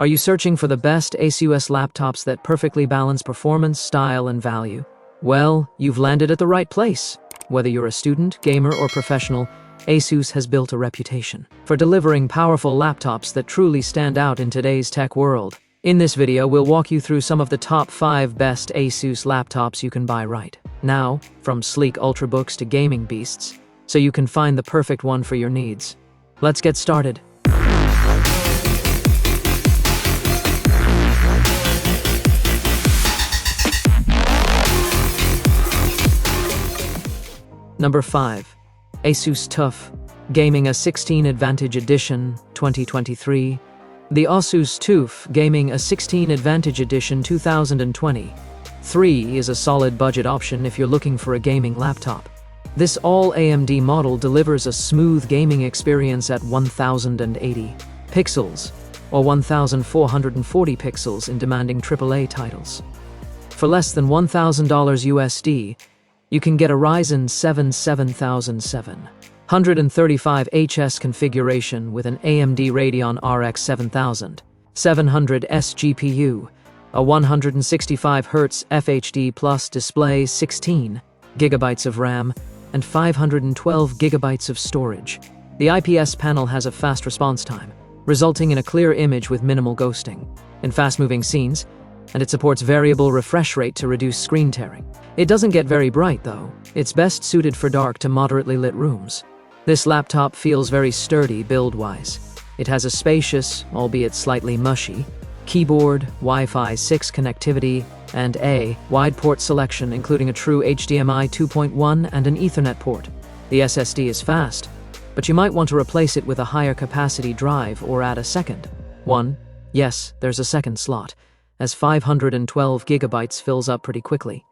Are you searching for the best ASUS laptops that perfectly balance performance, style, and value? Well, you've landed at the right place. Whether you're a student, gamer, or professional, ASUS has built a reputation for delivering powerful laptops that truly stand out in today's tech world. In this video, we'll walk you through some of the top 5 best ASUS laptops you can buy right now, from sleek ultrabooks to gaming beasts, so you can find the perfect one for your needs. Let's get started. Number 5. ASUS TUF Gaming A16 Advantage Edition 2023. The ASUS TUF Gaming A16 Advantage Edition 2023 is a solid budget option if you're looking for a gaming laptop. This all-AMD model delivers a smooth gaming experience at 1080 pixels, or 1440 pixels in demanding AAA titles. For less than $1,000 USD, you can get a Ryzen 7 7735HS configuration with an AMD Radeon RX 7700S GPU, a 165Hz FHD Plus display, 16 GB of RAM, and 512 GB of storage. The IPS panel has a fast response time, resulting in a clear image with minimal ghosting in fast-moving scenes, and it supports variable refresh rate to reduce screen tearing. It doesn't get very bright though. It's best suited for dark to moderately lit rooms. This laptop feels very sturdy build-wise. It has a spacious, albeit slightly mushy, keyboard, Wi-Fi 6 connectivity, and a wide port selection including a true HDMI 2.1 and an Ethernet port. The SSD is fast, but you might want to replace it with a higher capacity drive or add a second one. Yes, there's a second slot, as 512 GB fills up pretty quickly.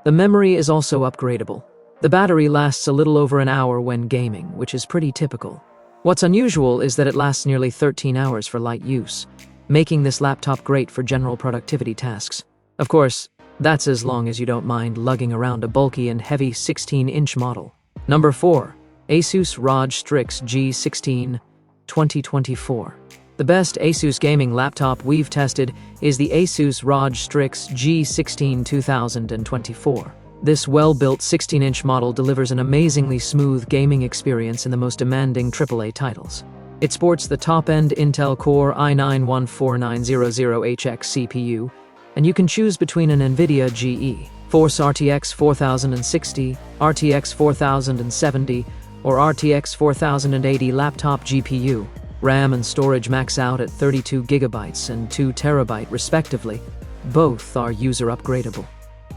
The memory is also upgradable. The battery lasts a little over an hour when gaming, which is pretty typical. What's unusual is that it lasts nearly 13 hours for light use, making this laptop great for general productivity tasks. Of course, that's as long as you don't mind lugging around a bulky and heavy 16-inch model. Number 4. ASUS ROG Strix G16 2024. The best ASUS gaming laptop we've tested is the ASUS ROG Strix G16 2024. This well-built 16-inch model delivers an amazingly smooth gaming experience in the most demanding AAA titles. It sports the top-end Intel Core i9-14900HX CPU, and you can choose between an NVIDIA GeForce RTX 4060, RTX 4070, or RTX 4080 laptop GPU. RAM and storage max out at 32 GB and 2 TB respectively. Both are user upgradable.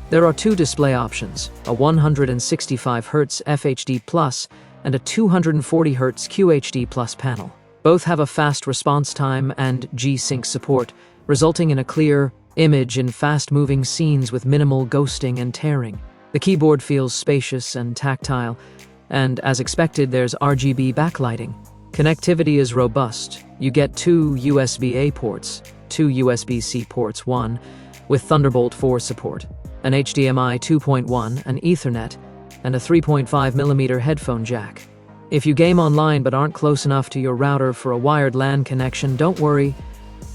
There are 2 display options, a 165Hz FHD Plus and a 240Hz QHD Plus panel. Both have a fast response time and G-Sync support, resulting in a clear image in fast-moving scenes with minimal ghosting and tearing. The keyboard feels spacious and tactile, and as expected, there's RGB backlighting. Connectivity is robust. You get 2 USB-A ports, 2 USB-C ports, one with Thunderbolt 4 support, an HDMI 2.1, an Ethernet, and a 3.5mm headphone jack. If you game online but aren't close enough to your router for a wired LAN connection, don't worry,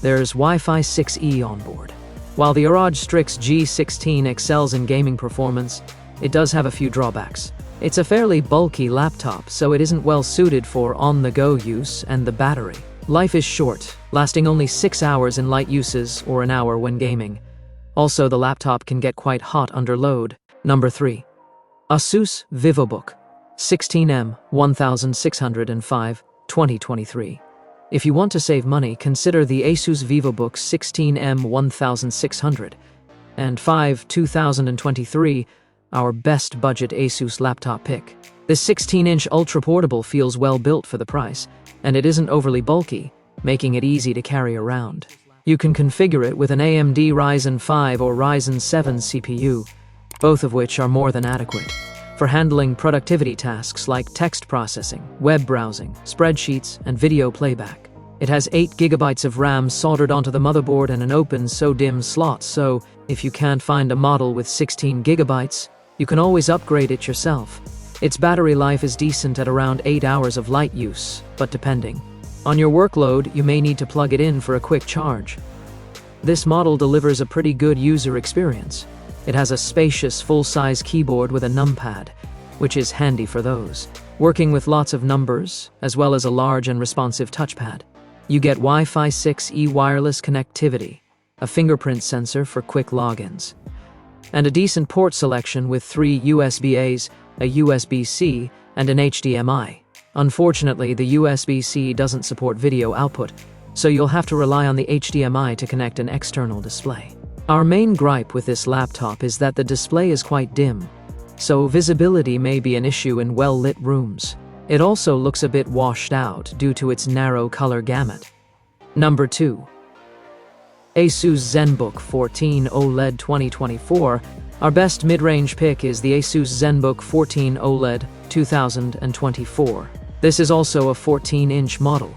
there's Wi-Fi 6E on board. While the ROG Strix G16 excels in gaming performance, it does have a few drawbacks. It's a fairly bulky laptop, so it isn't well suited for on-the-go use, and the battery life is short, lasting only 6 hours in light uses or an hour when gaming. Also, the laptop can get quite hot under load. Number 3. ASUS Vivobook 16M 1605 2023. If you want to save money, consider the ASUS Vivobook 16M 1605 2023, our best budget ASUS laptop pick. This 16-inch ultra-portable feels well built for the price, and it isn't overly bulky, making it easy to carry around. You can configure it with an AMD Ryzen 5 or Ryzen 7 CPU, both of which are more than adequate for handling productivity tasks like text processing, web browsing, spreadsheets, and video playback. It has 8 GB of RAM soldered onto the motherboard and an open SO-DIMM slot, so if you can't find a model with 16 GB, you can always upgrade it yourself. Its battery life is decent at around 8 hours of light use, but depending On your workload, you may need to plug it in for a quick charge. This model delivers a pretty good user experience. It has a spacious, full-size keyboard with a numpad, which is handy for those working with lots of numbers, as well as a large and responsive touchpad. You get Wi-Fi 6E wireless connectivity, a fingerprint sensor for quick logins, and a decent port selection with 3 USB-As, a USB-C, and an HDMI. Unfortunately, the USB-C doesn't support video output, so you'll have to rely on the HDMI to connect an external display. Our main gripe with this laptop is that the display is quite dim, so visibility may be an issue in well-lit rooms. It also looks a bit washed out due to its narrow color gamut. Number 2. ASUS Zenbook 14 OLED 2024. Our best mid-range pick is the ASUS Zenbook 14 OLED 2024. This is also a 14-inch model,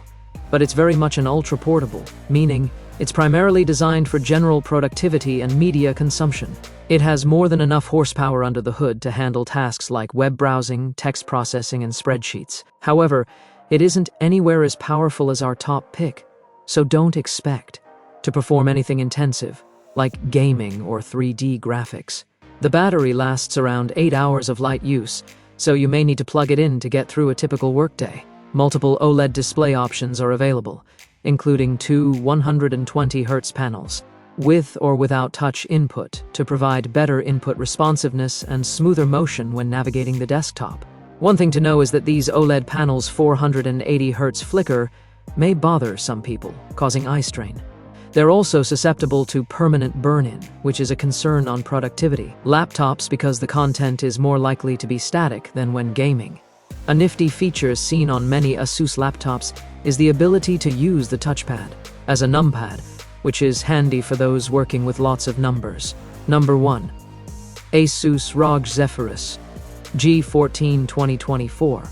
but it's very much an ultra-portable, meaning it's primarily designed for general productivity and media consumption. It has more than enough horsepower under the hood to handle tasks like web browsing, text processing, and spreadsheets. However, it isn't anywhere as powerful as our top pick, so don't expect to perform anything intensive, like gaming or 3D graphics. The battery lasts around 8 hours of light use, so you may need to plug it in to get through a typical workday. Multiple OLED display options are available, including 2 120Hz panels, with or without touch input, to provide better input responsiveness and smoother motion when navigating the desktop. One thing to know is that these OLED panels' 480Hz flicker may bother some people, causing eye strain. They're also susceptible to permanent burn-in, which is a concern on productivity laptops because the content is more likely to be static than when gaming. A nifty feature seen on many ASUS laptops is the ability to use the touchpad as a numpad, which is handy for those working with lots of numbers. Number 1. ASUS ROG Zephyrus G14 2024.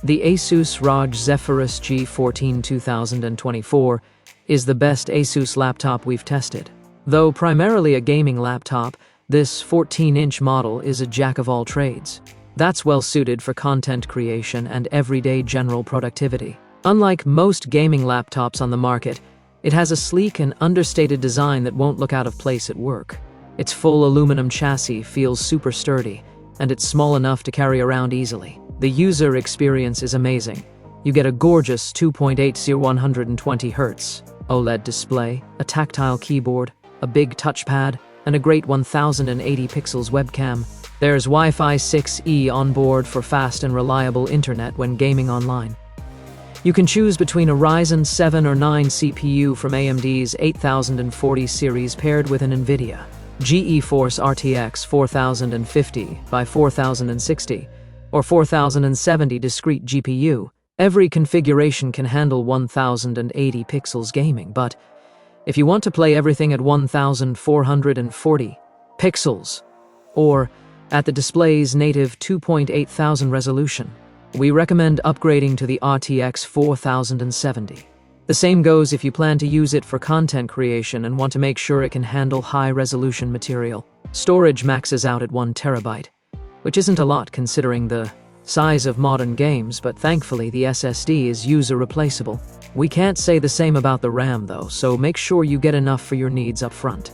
The ASUS ROG Zephyrus G14 2024 is the best ASUS laptop we've tested. Though primarily a gaming laptop, this 14-inch model is a jack-of-all-trades. That's well-suited for content creation and everyday general productivity. Unlike most gaming laptops on the market, it has a sleek and understated design that won't look out of place at work. Its full aluminum chassis feels super sturdy, and it's small enough to carry around easily. The user experience is amazing. You get a gorgeous 2.80 120Hz OLED display, a tactile keyboard, a big touchpad, and a great 1080 pixels webcam. There's Wi-Fi 6E on board for fast and reliable internet when gaming online. You can choose between a Ryzen 7 or 9 CPU from AMD's 8040 series paired with an NVIDIA GeForce RTX 4050 by 4060 or 4070 discrete GPU. Every configuration can handle 1080 pixels gaming, but if you want to play everything at 1440 pixels or at the display's native 2.8000 resolution, we recommend upgrading to the RTX 4070. The same goes if you plan to use it for content creation and want to make sure it can handle high-resolution material. Storage maxes out at 1 terabyte, which isn't a lot considering the size of modern games, but thankfully the SSD is user-replaceable. We can't say the same about the RAM though, so make sure you get enough for your needs up front.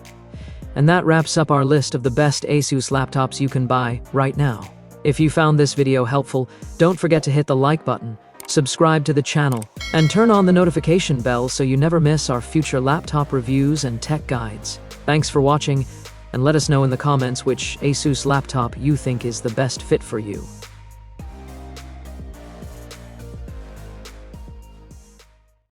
And that wraps up our list of the best ASUS laptops you can buy right now. If you found this video helpful, don't forget to hit the like button, subscribe to the channel, and turn on the notification bell so you never miss our future laptop reviews and tech guides. Thanks for watching, and let us know in the comments which ASUS laptop you think is the best fit for you.